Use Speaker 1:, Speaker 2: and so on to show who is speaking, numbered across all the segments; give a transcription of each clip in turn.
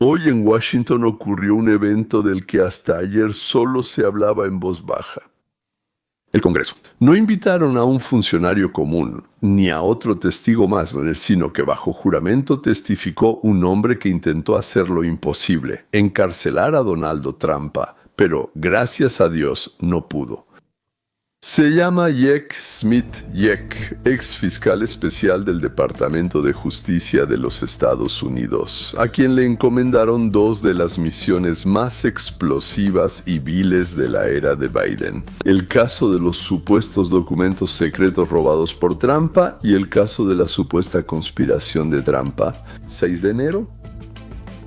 Speaker 1: Hoy en Washington ocurrió un evento del que hasta ayer solo se hablaba en voz baja. El Congreso. No invitaron a un funcionario común, ni a otro testigo más, sino que bajo juramento testificó un hombre que intentó hacer lo imposible, encarcelar a Donald Trump, pero gracias a Dios no pudo. Se llama Jack Smith Jack, ex fiscal especial del Departamento de Justicia de los Estados Unidos, a quien le encomendaron dos de las misiones más explosivas y viles de la era de Biden. El caso de los supuestos documentos secretos robados por Trump y el caso de la supuesta conspiración de Trump. 6 de enero.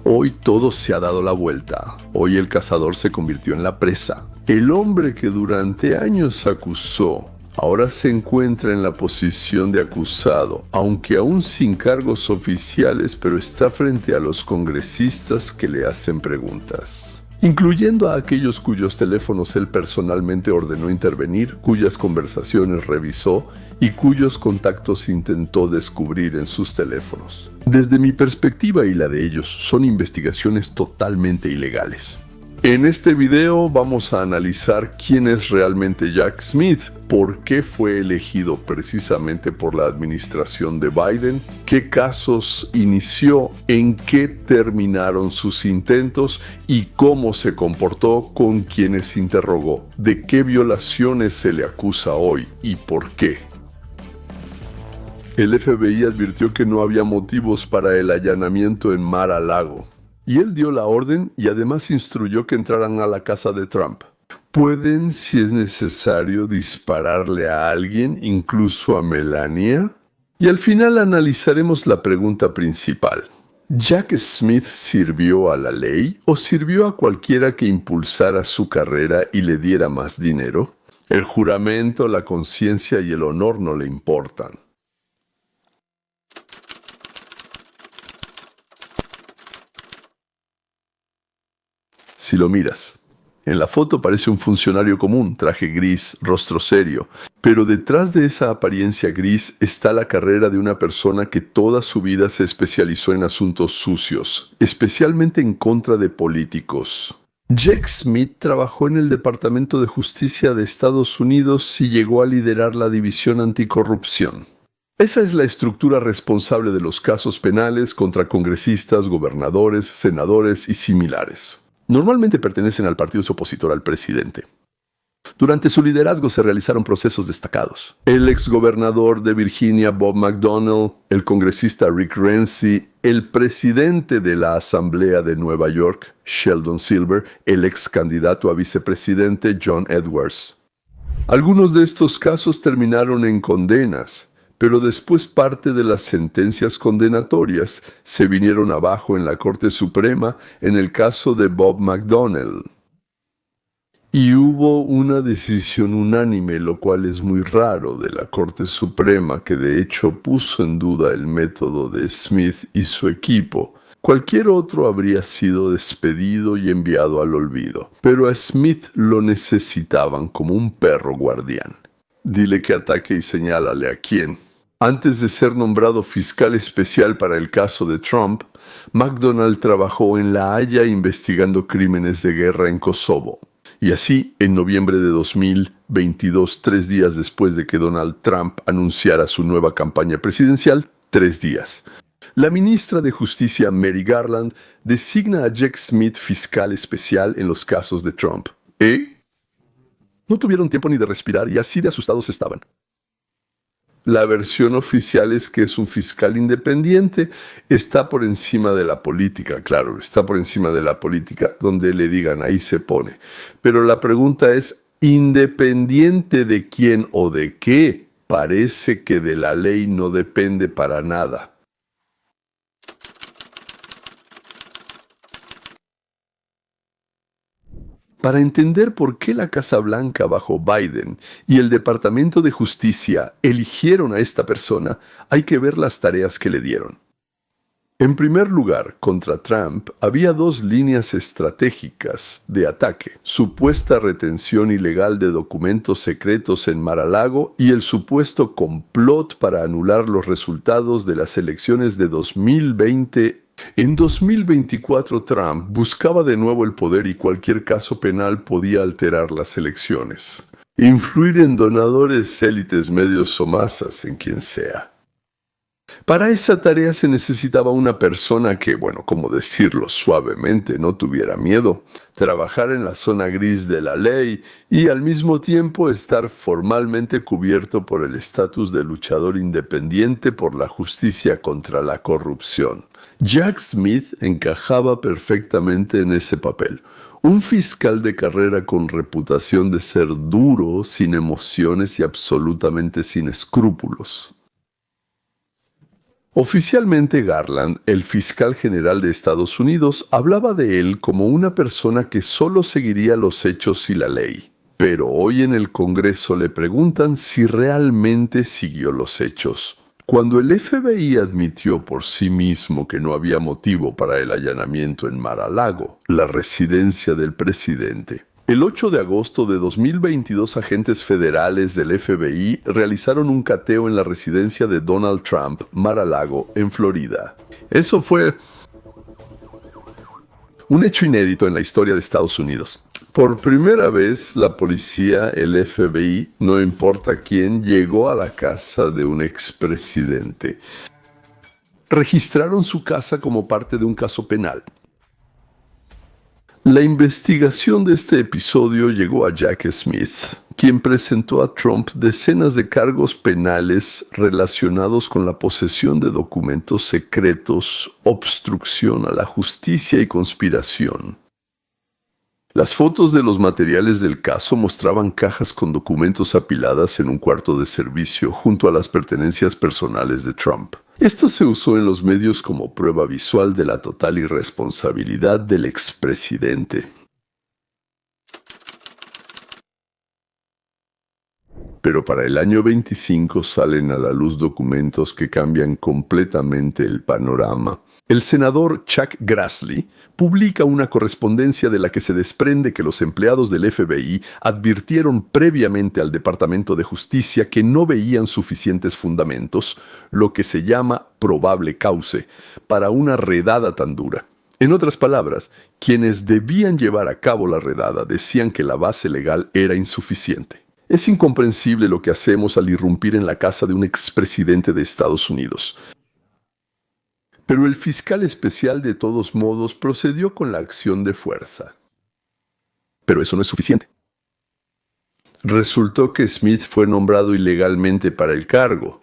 Speaker 1: Hoy todo se ha dado la vuelta. Hoy el cazador se convirtió en la presa. El hombre que durante años acusó, ahora se encuentra en la posición de acusado, aunque aún sin cargos oficiales, pero está frente a los congresistas que le hacen preguntas, incluyendo a aquellos cuyos teléfonos él personalmente ordenó intervenir, cuyas conversaciones revisó y cuyos contactos intentó descubrir en sus teléfonos. Desde mi perspectiva y la de ellos, son investigaciones totalmente ilegales. En este video vamos a analizar quién es realmente Jack Smith, por qué fue elegido precisamente por la administración de Biden, qué casos inició, en qué terminaron sus intentos y cómo se comportó con quienes interrogó, de qué violaciones se le acusa hoy y por qué. El FBI advirtió que no había motivos para el allanamiento en Mar-a-Lago. Y él dio la orden y además instruyó que entraran a la casa de Trump. ¿Pueden, si es necesario, dispararle a alguien, incluso a Melania? Y al final analizaremos la pregunta principal. ¿Jack Smith sirvió a la ley o sirvió a cualquiera que impulsara su carrera y le diera más dinero? El juramento, la conciencia y el honor no le importan. Si lo miras, en la foto parece un funcionario común, traje gris, rostro serio, pero detrás de esa apariencia gris está la carrera de una persona que toda su vida se especializó en asuntos sucios, especialmente en contra de políticos. Jack Smith trabajó en el Departamento de Justicia de Estados Unidos y llegó a liderar la División Anticorrupción. Esa es la estructura responsable de los casos penales contra congresistas, gobernadores, senadores y similares. Normalmente pertenecen al partido opositor al presidente. Durante su liderazgo se realizaron procesos destacados. El exgobernador de Virginia, Bob McDonnell, el congresista Rick Renzi, el presidente de la Asamblea de Nueva York, Sheldon Silver, el ex candidato a vicepresidente John Edwards. Algunos de estos casos terminaron en condenas, pero después parte de las sentencias condenatorias se vinieron abajo en la Corte Suprema en el caso de Bob McDonnell. Y hubo una decisión unánime, lo cual es muy raro, de la Corte Suprema, que de hecho puso en duda el método de Smith y su equipo. Cualquier otro habría sido despedido y enviado al olvido, pero a Smith lo necesitaban como un perro guardián. Dile que ataque y señálale a quién. Antes de ser nombrado fiscal especial para el caso de Trump, McDonnell trabajó en La Haya investigando crímenes de guerra en Kosovo. Y así, en noviembre de 2022, 3 días después de que Donald Trump anunciara su nueva campaña presidencial, 3 días, la ministra de Justicia Mary Garland designa a Jack Smith fiscal especial en los casos de Trump. No tuvieron tiempo ni de respirar y así de asustados estaban. La versión oficial es que es un fiscal independiente, está por encima de la política, claro, está por encima de la política, donde le digan, ahí se pone. Pero la pregunta es, ¿independiente de quién o de qué? Parece que de la ley no depende para nada. Para entender por qué la Casa Blanca bajo Biden y el Departamento de Justicia eligieron a esta persona, hay que ver las tareas que le dieron. En primer lugar, contra Trump había 2 líneas estratégicas de ataque: supuesta retención ilegal de documentos secretos en Mar-a-Lago y el supuesto complot para anular los resultados de las elecciones de 2020 En 2024, Trump buscaba de nuevo el poder y cualquier caso penal podía alterar las elecciones. Influir en donadores, élites, medios o masas, en quien sea. Para esa tarea se necesitaba una persona que, bueno, como decirlo suavemente, no tuviera miedo, trabajar en la zona gris de la ley y al mismo tiempo estar formalmente cubierto por el estatus de luchador independiente por la justicia contra la corrupción. Jack Smith encajaba perfectamente en ese papel. Un fiscal de carrera con reputación de ser duro, sin emociones y absolutamente sin escrúpulos. Oficialmente Garland, el fiscal general de Estados Unidos, hablaba de él como una persona que solo seguiría los hechos y la ley. Pero hoy en el Congreso le preguntan si realmente siguió los hechos. Cuando el FBI admitió por sí mismo que no había motivo para el allanamiento en Mar-a-Lago, la residencia del presidente, el 8 de agosto de 2022 agentes federales del FBI realizaron un cateo en la residencia de Donald Trump, Mar-a-Lago, en Florida. Eso fue un hecho inédito en la historia de Estados Unidos. Por primera vez, la policía, el FBI, no importa quién, llegó a la casa de un expresidente. Registraron su casa como parte de un caso penal. La investigación de este episodio llegó a Jack Smith, quien presentó a Trump decenas de cargos penales relacionados con la posesión de documentos secretos, obstrucción a la justicia y conspiración. Las fotos de los materiales del caso mostraban cajas con documentos apiladas en un cuarto de servicio junto a las pertenencias personales de Trump. Esto se usó en los medios como prueba visual de la total irresponsabilidad del expresidente. Pero para el año 25 salen a la luz documentos que cambian completamente el panorama. El senador Chuck Grassley publica una correspondencia de la que se desprende que los empleados del FBI advirtieron previamente al Departamento de Justicia que no veían suficientes fundamentos, lo que se llama probable cauce, para una redada tan dura. En otras palabras, quienes debían llevar a cabo la redada decían que la base legal era insuficiente. Es incomprensible lo que hacemos al irrumpir en la casa de un expresidente de Estados Unidos. Pero el fiscal especial de todos modos procedió con la acción de fuerza. Pero eso no es suficiente. Resultó que Smith fue nombrado ilegalmente para el cargo.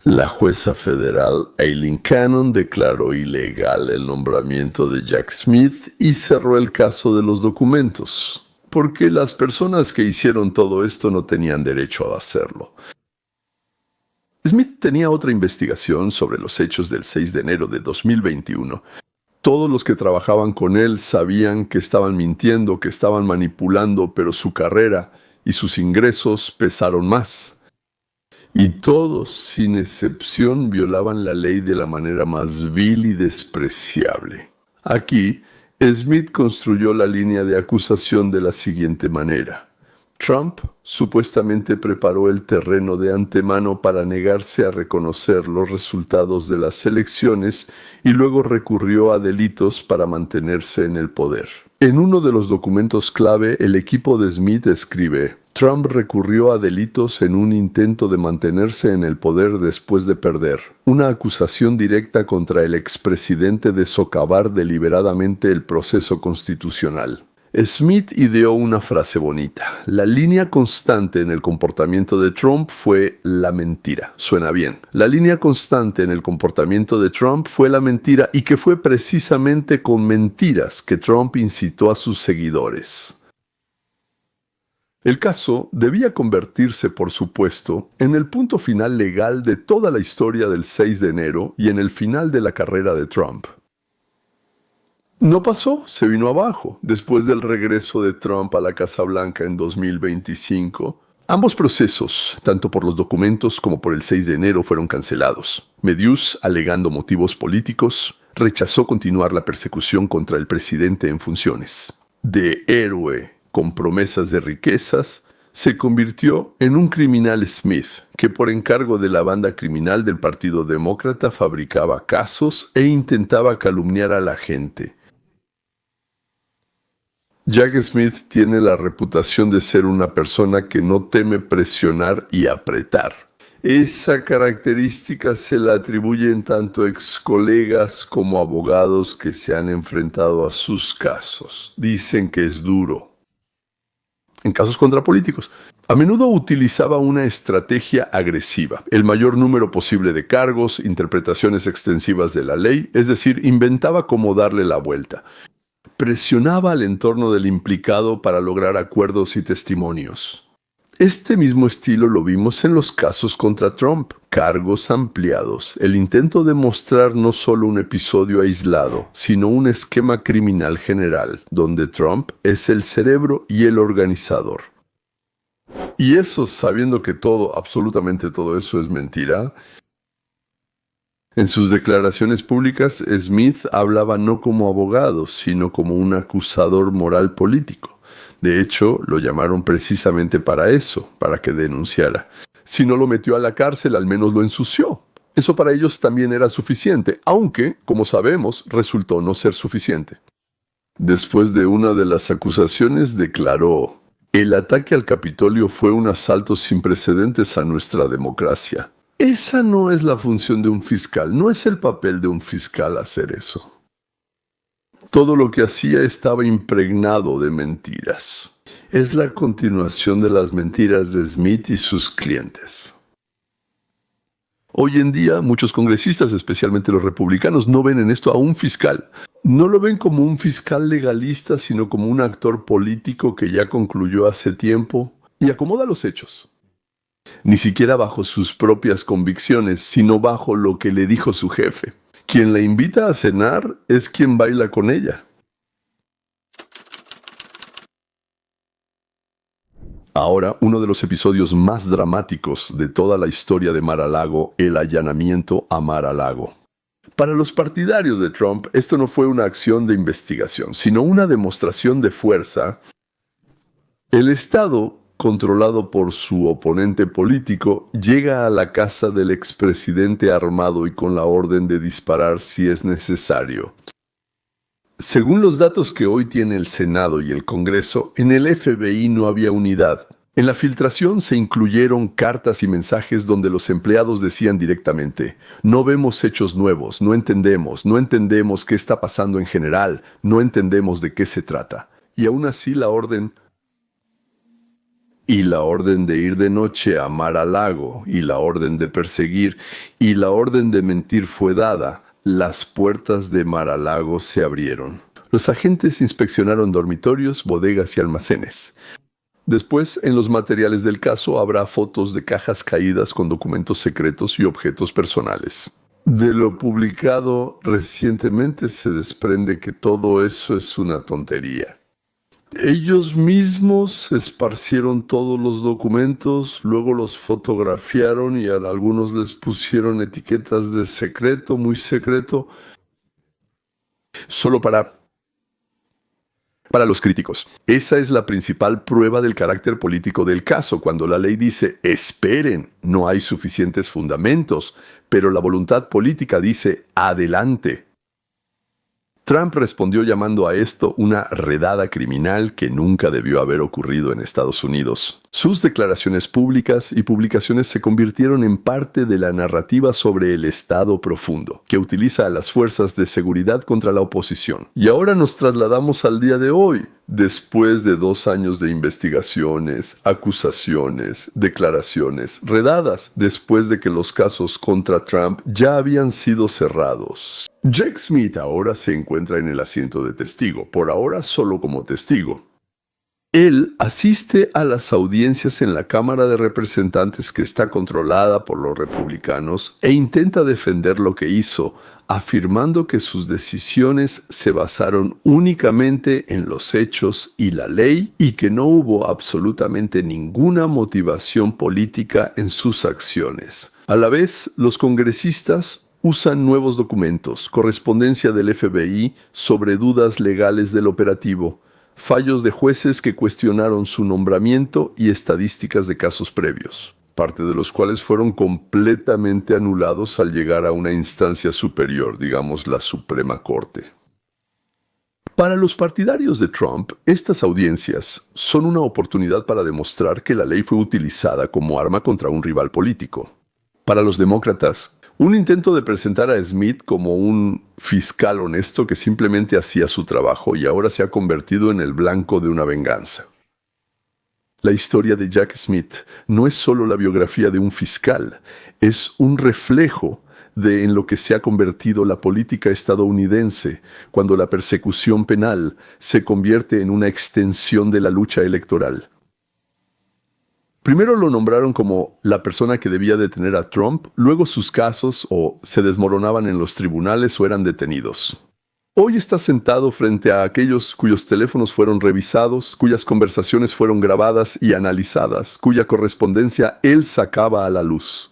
Speaker 1: La jueza federal Aileen Cannon declaró ilegal el nombramiento de Jack Smith y cerró el caso de los documentos, porque las personas que hicieron todo esto no tenían derecho a hacerlo. Smith tenía otra investigación sobre los hechos del 6 de enero de 2021. Todos los que trabajaban con él sabían que estaban mintiendo, que estaban manipulando, pero su carrera y sus ingresos pesaron más. Y todos, sin excepción, violaban la ley de la manera más vil y despreciable. Aquí, Smith construyó la línea de acusación de la siguiente manera. Trump supuestamente preparó el terreno de antemano para negarse a reconocer los resultados de las elecciones y luego recurrió a delitos para mantenerse en el poder. En uno de los documentos clave, el equipo de Smith escribe: Trump recurrió a delitos en un intento de mantenerse en el poder después de perder. Una acusación directa contra el expresidente de socavar deliberadamente el proceso constitucional. Smith ideó una frase bonita. La línea constante en el comportamiento de Trump fue la mentira. Suena bien. La línea constante en el comportamiento de Trump fue la mentira, y que fue precisamente con mentiras que Trump incitó a sus seguidores. El caso debía convertirse, por supuesto, en el punto final legal de toda la historia del 6 de enero y en el final de la carrera de Trump. No pasó, se vino abajo. Después del regreso de Trump a la Casa Blanca en 2025, ambos procesos, tanto por los documentos como por el 6 de enero, fueron cancelados. Medius, alegando motivos políticos, rechazó continuar la persecución contra el presidente en funciones. De héroe con promesas de riquezas, se convirtió en un criminal Smith, que por encargo de la banda criminal del Partido Demócrata fabricaba casos e intentaba calumniar a la gente. Jack Smith tiene la reputación de ser una persona que no teme presionar y apretar. Esa característica se la atribuyen tanto ex colegas como abogados que se han enfrentado a sus casos. Dicen que es duro. En casos contra políticos, a menudo utilizaba una estrategia agresiva, el mayor número posible de cargos, interpretaciones extensivas de la ley, es decir, inventaba cómo darle la vuelta. Presionaba al entorno del implicado para lograr acuerdos y testimonios. Este mismo estilo lo vimos en los casos contra Trump, cargos ampliados, el intento de mostrar no solo un episodio aislado, sino un esquema criminal general, donde Trump es el cerebro y el organizador. Y eso sabiendo que todo, absolutamente todo eso es mentira. En sus declaraciones públicas, Smith hablaba no como abogado, sino como un acusador moral político. De hecho, lo llamaron precisamente para eso, para que denunciara. Si no lo metió a la cárcel, al menos lo ensució. Eso para ellos también era suficiente, aunque, como sabemos, resultó no ser suficiente. Después de una de las acusaciones, declaró: "El ataque al Capitolio fue un asalto sin precedentes a nuestra democracia". Esa no es la función de un fiscal, no es el papel de un fiscal hacer eso. Todo lo que hacía estaba impregnado de mentiras. Es la continuación de las mentiras de Smith y sus clientes. Hoy en día, muchos congresistas, especialmente los republicanos, no ven en esto a un fiscal. No lo ven como un fiscal legalista, sino como un actor político que ya concluyó hace tiempo y acomoda los hechos. Ni siquiera bajo sus propias convicciones, sino bajo lo que le dijo su jefe. Quien la invita a cenar es quien baila con ella. Ahora, uno de los episodios más dramáticos de toda la historia de Mar-a-Lago, el allanamiento a Mar-a-Lago. Para los partidarios de Trump, esto no fue una acción de investigación, sino una demostración de fuerza. El Estado, controlado por su oponente político, llega a la casa del expresidente armado y con la orden de disparar si es necesario. Según los datos que hoy tiene el Senado y el Congreso, en el FBI no había unidad. En la filtración se incluyeron cartas y mensajes donde los empleados decían directamente: "No vemos hechos nuevos, no entendemos qué está pasando en general, no entendemos de qué se trata". Y aún así la orden de ir de noche a Mar-a-Lago, y la orden de perseguir, y la orden de mentir fue dada. Las puertas de Mar-a-Lago se abrieron. Los agentes inspeccionaron dormitorios, bodegas y almacenes. Después, en los materiales del caso, habrá fotos de cajas caídas con documentos secretos y objetos personales. De lo publicado recientemente se desprende que todo eso es una tontería. Ellos mismos esparcieron todos los documentos, luego los fotografiaron y a algunos les pusieron etiquetas de secreto, muy secreto, solo para los críticos. Esa es la principal prueba del carácter político del caso, cuando la ley dice: esperen, no hay suficientes fundamentos, pero la voluntad política dice: adelante. Trump respondió llamando a esto una redada criminal que nunca debió haber ocurrido en Estados Unidos. Sus declaraciones públicas y publicaciones se convirtieron en parte de la narrativa sobre el Estado profundo, que utiliza a las fuerzas de seguridad contra la oposición. Y ahora nos trasladamos al día de hoy, después de 2 años de investigaciones, acusaciones, declaraciones, redadas, después de que los casos contra Trump ya habían sido cerrados. Jack Smith ahora se encuentra en el asiento de testigo, por ahora solo como testigo. Él asiste a las audiencias en la Cámara de Representantes, que está controlada por los republicanos, e intenta defender lo que hizo, afirmando que sus decisiones se basaron únicamente en los hechos y la ley y que no hubo absolutamente ninguna motivación política en sus acciones. A la vez, los congresistas usan nuevos documentos, correspondencia del FBI sobre dudas legales del operativo, fallos de jueces que cuestionaron su nombramiento y estadísticas de casos previos, parte de los cuales fueron completamente anulados al llegar a una instancia superior, digamos la Suprema Corte. Para los partidarios de Trump, estas audiencias son una oportunidad para demostrar que la ley fue utilizada como arma contra un rival político. Para los demócratas, un intento de presentar a Smith como un fiscal honesto que simplemente hacía su trabajo y ahora se ha convertido en el blanco de una venganza. La historia de Jack Smith no es solo la biografía de un fiscal, es un reflejo de en lo que se ha convertido la política estadounidense cuando la persecución penal se convierte en una extensión de la lucha electoral. Primero lo nombraron como la persona que debía detener a Trump, luego sus casos o se desmoronaban en los tribunales o eran detenidos. Hoy está sentado frente a aquellos cuyos teléfonos fueron revisados, cuyas conversaciones fueron grabadas y analizadas, cuya correspondencia él sacaba a la luz.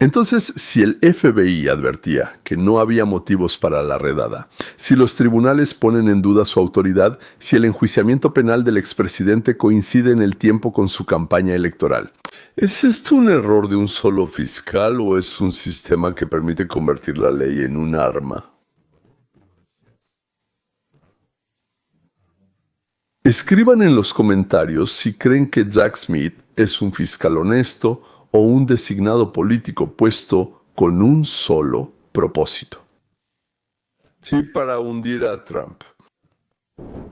Speaker 1: Entonces, si el FBI advertía que no había motivos para la redada, si los tribunales ponen en duda su autoridad, si el enjuiciamiento penal del expresidente coincide en el tiempo con su campaña electoral, ¿es esto un error de un solo fiscal o es un sistema que permite convertir la ley en un arma? Escriban en los comentarios si creen que Jack Smith es un fiscal honesto o un designado político puesto con un solo propósito. Sí, para hundir a Trump.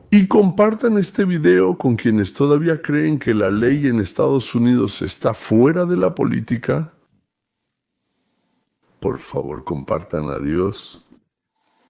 Speaker 1: Y compartan este video con quienes todavía creen que la ley en Estados Unidos está fuera de la política. Por favor, compartan. Adiós.